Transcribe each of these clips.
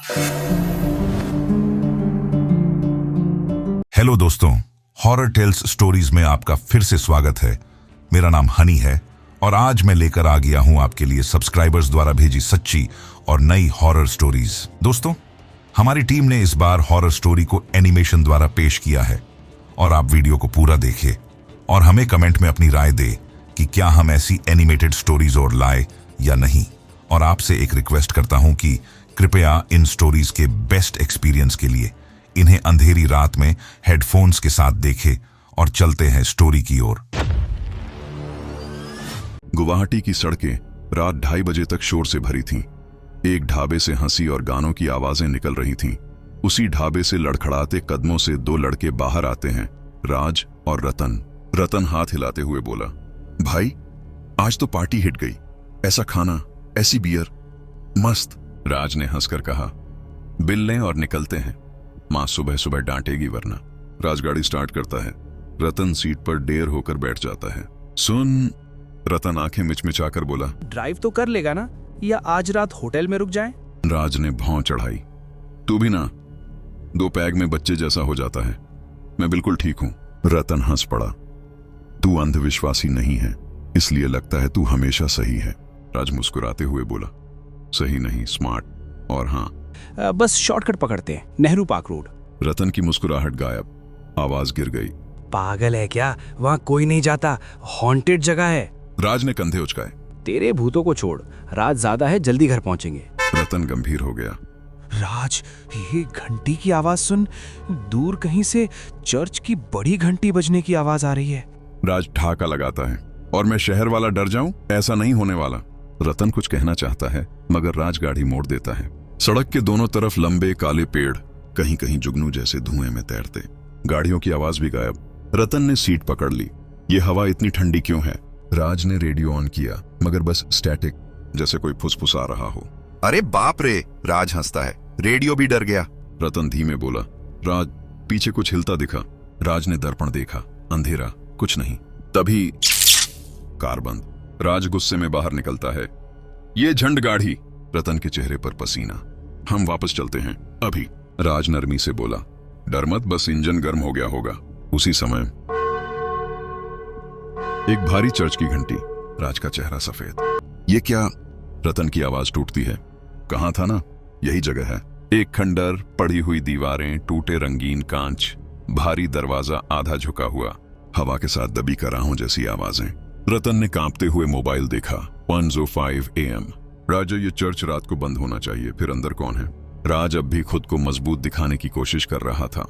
Hello दोस्तों, horror tales stories में आपका फिर से स्वागत है। मेरा नाम हनी है और आज मैं लेकर आ गया हूं आपके लिए सब्सक्राइबर्स द्वारा भेजी सच्ची और नई हॉरर स्टोरीज। दोस्तों, हमारी टीम ने इस बार हॉरर स्टोरी को एनिमेशन द्वारा पेश किया है और आप वीडियो को पूरा देखें और हमें कमेंट में अपनी राय दें कि क्या हम ऐसी एनिमेटेड स्टोरीज और लाए या नहीं। और आपसे एक रिक्वेस्ट करता हूं कि कृपया इन स्टोरीज के बेस्ट एक्सपीरियंस के लिए इन्हें अंधेरी रात में हेडफोन्स के साथ देखें और चलते हैं स्टोरी की ओर। गुवाहाटी की सड़कें रात 2:30 बजे तक शोर से भरी थीं। एक ढाबे से हंसी और गानों की आवाजें निकल रही थीं। उसी ढाबे से लड़खड़ाते कदमों से 2 लड़के बाहर आते हैं, राज और रतन। रतन हाथ हिलाते हुए बोला, भाई आज तो पार्टी हिट गई, ऐसा खाना, ऐसी बियर, मस्त। राज ने हंसकर कहा, बिल लें और निकलते हैं, मां सुबह सुबह डांटेगी वरना। राज गाड़ी स्टार्ट करता है। रतन सीट पर डेर होकर बैठ जाता है। सुन, रतन आंखें मिचमिचाकर बोला, ड्राइव तो कर लेगा ना, या आज रात होटल में रुक जाएं? राज ने भौं चढ़ाई, तू भी ना 2 पैग में बच्चे जैसा हो जाता है, मैं बिल्कुल ठीक हूं। रतन हंस पड़ा, तू अंधविश्वासी नहीं है, इसलिए लगता है तू हमेशा सही है। राज मुस्कुराते हुए बोला, सही नहीं, स्मार्ट। और हाँ, बस शॉर्टकट पकड़ते हैं, नेहरू पार्क रोड। रतन की मुस्कुराहट गायब, आवाज गिर गई। पागल है क्या, वहाँ कोई नहीं जाता, हॉन्टेड जगह है। राज ने कंधे उचकाए। तेरे भूतों को छोड़, रात ज्यादा है, जल्दी घर पहुंचेंगे। रतन गंभीर हो गया। राज, ये घंटी की आवाज सुन, दूर कहीं से चर्च की बड़ी घंटी बजने की आवाज आ रही है। राज ठहाका लगाता है, और मैं शहर वाला डर जाऊं? ऐसा नहीं होने वाला। रतन कुछ कहना चाहता है मगर राज गाड़ी मोड़ देता है। सड़क के दोनों तरफ लंबे काले पेड़, कहीं कहीं जुगनू जैसे धुएं में तैरते। गाड़ियों की आवाज भी गायब। रतन ने सीट पकड़ ली। ये हवा इतनी ठंडी क्यों है? राज ने रेडियो ऑन किया, मगर बस स्टैटिक, जैसे कोई फुसफुसा रहा हो। अरे बाप रे, राज हंसता है, रेडियो भी डर गया। रतन धीमे बोला, राज पीछे कुछ हिलता दिखा। राज ने दर्पण देखा, अंधेरा, कुछ नहीं। तभी कार बंद। राज गुस्से में बाहर निकलता है, ये झंड गाड़ी। रतन के चेहरे पर पसीना। हम वापस चलते हैं अभी। राज नरमी से बोला, डर मत, बस इंजन गर्म हो गया होगा। उसी समय एक भारी चर्च की घंटी। राज का चेहरा सफेद। ये क्या? रतन की आवाज टूटती है, कहां था ना, यही जगह है। एक खंडर, पड़ी हुई दीवारें, टूटे रंगीन कांच, भारी दरवाजा आधा झुका हुआ, हवा के साथ दबी कराहों जैसी आवाजें। रतन ने कांपते हुए मोबाइल देखा। 1:05 AM। राज, ये चर्च रात को बंद होना चाहिए, फिर अंदर कौन है? राज अब भी खुद को मजबूत दिखाने की कोशिश कर रहा था।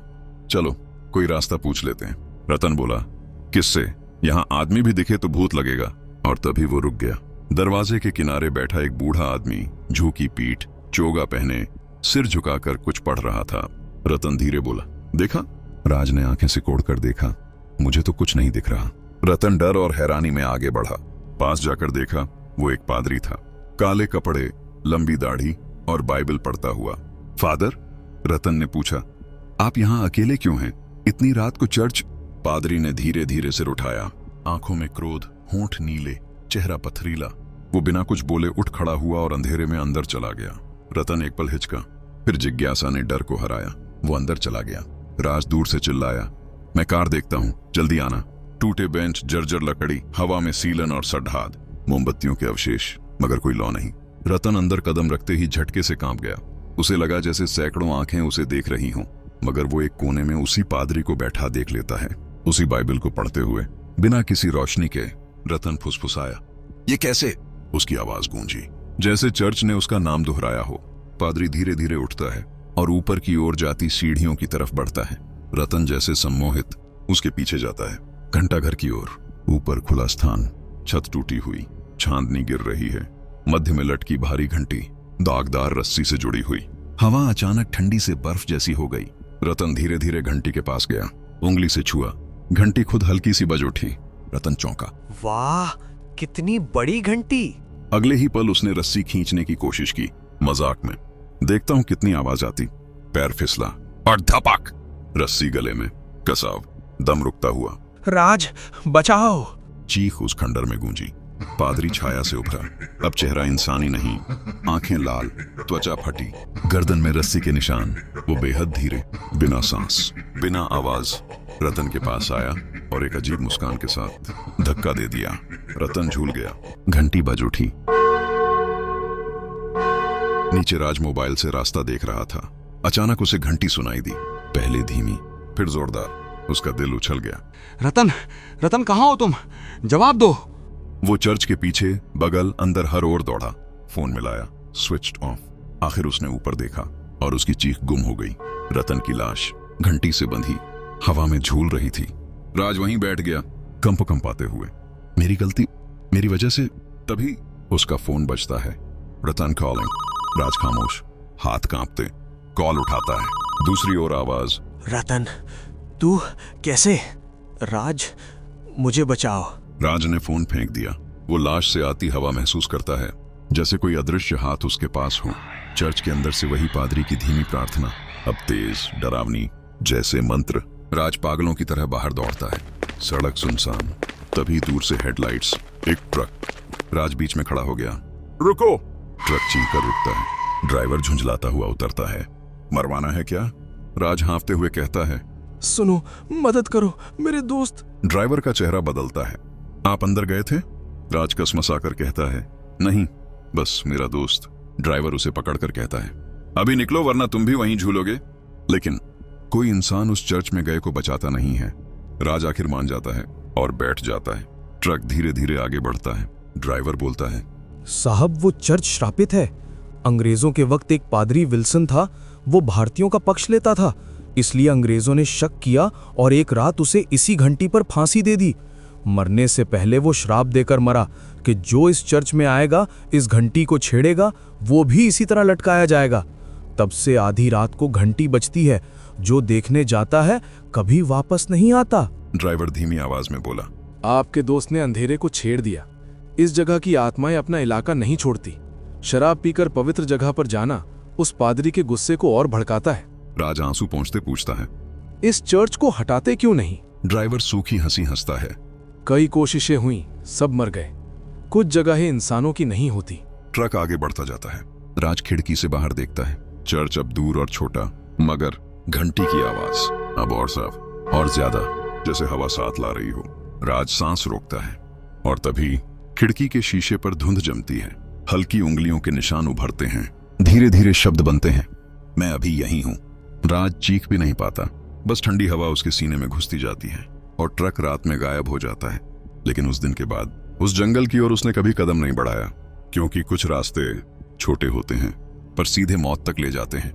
चलो कोई रास्ता पूछ लेते हैं। रतन बोला, किससे? यहाँ आदमी भी दिखे तो भूत लगेगा। और तभी वो रुक गया। दरवाजे के किनारे बैठा एक बूढ़ा आदमी, झुकी पीठ, चोगा पहने, सिर झुकाकर कुछ पढ़ रहा था। रतन धीरे बोला, देखा? राज ने आंखें सिकोड़कर देखा, मुझे तो कुछ नहीं दिख रहा। रतन डर और हैरानी में आगे बढ़ा। पास जाकर देखा, वो एक पादरी था, काले कपड़े, लंबी दाढ़ी और बाइबल पढ़ता हुआ। फादर? रतन ने पूछा, आप यहाँ अकेले क्यों हैं? इतनी रात को चर्च? पादरी ने धीरे धीरे सिर उठाया, आंखों में क्रोध, होंठ नीले, चेहरा पथरीला। वो बिना कुछ बोले उठ खड़ा हुआ और अंधेरे में अंदर चला गया। रतन एक पल हिचका, फिर जिज्ञासा ने डर को हराया। वो अंदर चला गया। राज दूर से चिल्लाया, मैं कार देखता हूं, जल्दी आना। टूटे बेंच, जर्जर लकड़ी, हवा में सीलन और सड्ढाद, मोमबत्तियों के अवशेष, मगर कोई लौ नहीं। रतन अंदर कदम रखते ही झटके से कांप गया। उसे लगा जैसे सैकड़ों आंखें उसे देख रही हों, मगर वो एक कोने में उसी पादरी को बैठा देख लेता है, उसी बाइबल को पढ़ते हुए, बिना किसी रोशनी के। रतन फुसफुसाया, ये कैसे? उसकी आवाज गूंजी, जैसे चर्च ने उसका नाम दोहराया हो। पादरी धीरे धीरे उठता है और ऊपर की ओर जाती सीढ़ियों की तरफ बढ़ता है। रतन जैसे सम्मोहित उसके पीछे जाता है। घंटाघर की ओर, ऊपर खुला स्थान, छत टूटी हुई, चांदनी गिर रही है, मध्य में लटकी भारी घंटी, दागदार रस्सी से जुड़ी हुई। हवा अचानक ठंडी से बर्फ जैसी हो गई। रतन धीरे धीरे घंटी के पास गया, उंगली से छुआ, घंटी खुद हल्की सी बज उठी। रतन चौंका, वाह, कितनी बड़ी घंटी। अगले ही पल उसने रस्सी खींचने की कोशिश की, मजाक में, देखता हूं कितनी आवाज आती। पैर फिसला और धपक, रस्सी गले में, कसाव, दम रुकता हुआ। राज, बचाओ! चीख उस खंडर में गूंजी। पादरी छाया से उभरा। अब चेहरा इंसानी नहीं, आंखें लाल, त्वचा फटी, गर्दन में रस्सी के निशान। वो बेहद धीरे, बिना सांस, बिना आवाज रतन के पास आया और एक अजीब मुस्कान के साथ धक्का दे दिया। रतन झूल गया। घंटी बज उठी। नीचे राज मोबाइल से रास्ता देख रहा था। अचानक उसे घंटी सुनाई दी, पहले धीमी, फिर जोरदार। उसका दिल उछल गया। रतन, रतन कहाँ हो तुम? जवाब दो। वो चर्च के पीछे, बगल, अंदर हर ओर दौड़ा। फोन मिलाया, स्विच्ड ऑफ। आखिर उसने ऊपर देखा और उसकी चीख गुम हो गई। रतन की लाश घंटी से बंधी हवा में झूल रही थी। राज वहीं बैठ गया, कंपाते हुए। मेरी गलती, मेरी वजह से। तभी उसका फोन बजता है। रतन कॉलिंग। राज खामोश, हाथ कांपते। कॉल उठाता है। दूसरी ओर आवाज, रतन, तू कैसे? राज, मुझे बचाओ। राज ने फोन फेंक दिया। वो लाश से आती हवा महसूस करता है, जैसे कोई अदृश्य हाथ उसके पास हो। चर्च के अंदर से वही पादरी की धीमी प्रार्थना, अब तेज, डरावनी, जैसे मंत्र। राज पागलों की तरह बाहर दौड़ता है। सड़क सुनसान। तभी दूर से हेडलाइट्स, एक ट्रक। राज बीच में खड़ा हो गया। रुको! ट्रक चीखकर रुकता है। ड्राइवर झुंझलाता हुआ उतरता है। मरवाना है क्या? राज हाँफते हुए कहता है। सुनो, मदद करो, मेरे दोस्त। ड्राइवर का चेहरा बदलता है। आप अंदर गए थे? राज कसमसाकर कहता है। नहीं, बस मेरा दोस्त। ड्राइवर उसे पकड़कर कहता है, अभी निकलो वरना तुम भी वहीं झूलोगे। लेकिन कोई इंसान उस चर्च में गए को बचाता नहीं है। राज आखिर मान जाता है और बैठ जाता है। ट्रक धीरे धीरे आगे बढ़ता है। ड्राइवर बोलता है, साहब, वो चर्च श्रापित है। अंग्रेजों के वक्त एक पादरी विल्सन था, वो भारतीयों का पक्ष लेता था। इसलिए अंग्रेजों ने शक किया और एक रात उसे इसी घंटी पर फांसी दे दी। मरने से पहले वो श्राप देकर मरा कि जो इस चर्च में आएगा, इस घंटी को छेड़ेगा, वो भी इसी तरह लटकाया जाएगा। तब से आधी रात को घंटी बजती है। जो देखने जाता है कभी वापस नहीं आता। ड्राइवर धीमी आवाज में बोला, आपके दोस्त ने अंधेरे को छेड़ दिया। इस जगह की आत्माएं अपना इलाका नहीं छोड़ती। शराब पीकर पवित्र जगह पर जाना उस पादरी के गुस्से को और भड़काता है। राज आंसू पोंछते पूछता है, इस चर्च को हटाते क्यों नहीं? ड्राइवर सूखी हंसी हंसता है। कई कोशिशें हुई, सब मर गए। कुछ जगहें इंसानों की नहीं होती। ट्रक आगे बढ़ता जाता है। राज खिड़की से बाहर देखता है। चर्च अब दूर और छोटा, मगर घंटी की आवाज अब और साफ और ज्यादा, जैसे हवा साथ ला रही हो। राज सांस रोकता है और तभी खिड़की के शीशे पर धुंध जमती है। हल्की उंगलियों के निशान उभरते हैं। धीरे धीरे शब्द बनते हैं, मैं अभी यहीं हूं। राज चीख भी नहीं पाता, बस ठंडी हवा उसके सीने में घुसती जाती है और ट्रक रात में गायब हो जाता है। लेकिन उस दिन के बाद उस जंगल की ओर उसने कभी कदम नहीं बढ़ाया, क्योंकि कुछ रास्ते छोटे होते हैं पर सीधे मौत तक ले जाते हैं।